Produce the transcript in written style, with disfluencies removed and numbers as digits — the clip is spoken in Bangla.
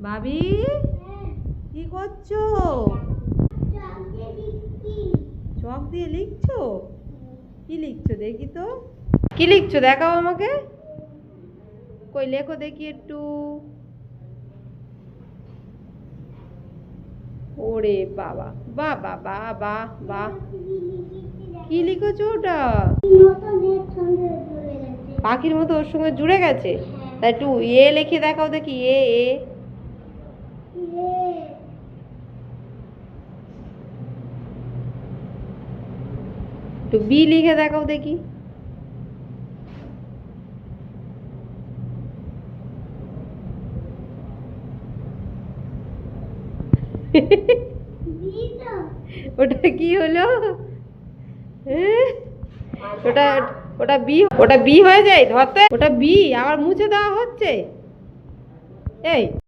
ভাবি কি করছো? চক দিয়ে লিখছো? কি লিখছো দেখি তো? কি লিখছো দেখাও আমাকে। কই লেখো দেখি একটু। ওরে বাবা, বাহ বাহ বাহ বাহ বাহ, কি লিখেছো ওটা? পাখির মতো ওর সঙ্গে জুড়ে গেছে। তা একটু লিখে দেখাও দেখি। এ একটু বি লিখে দেখাও দেখি। ওটা কি হলো? ওটা ওটা বি হয়ে যায় ধরতে। ওটা বি আবার মুছে দেওয়া হচ্ছে। এই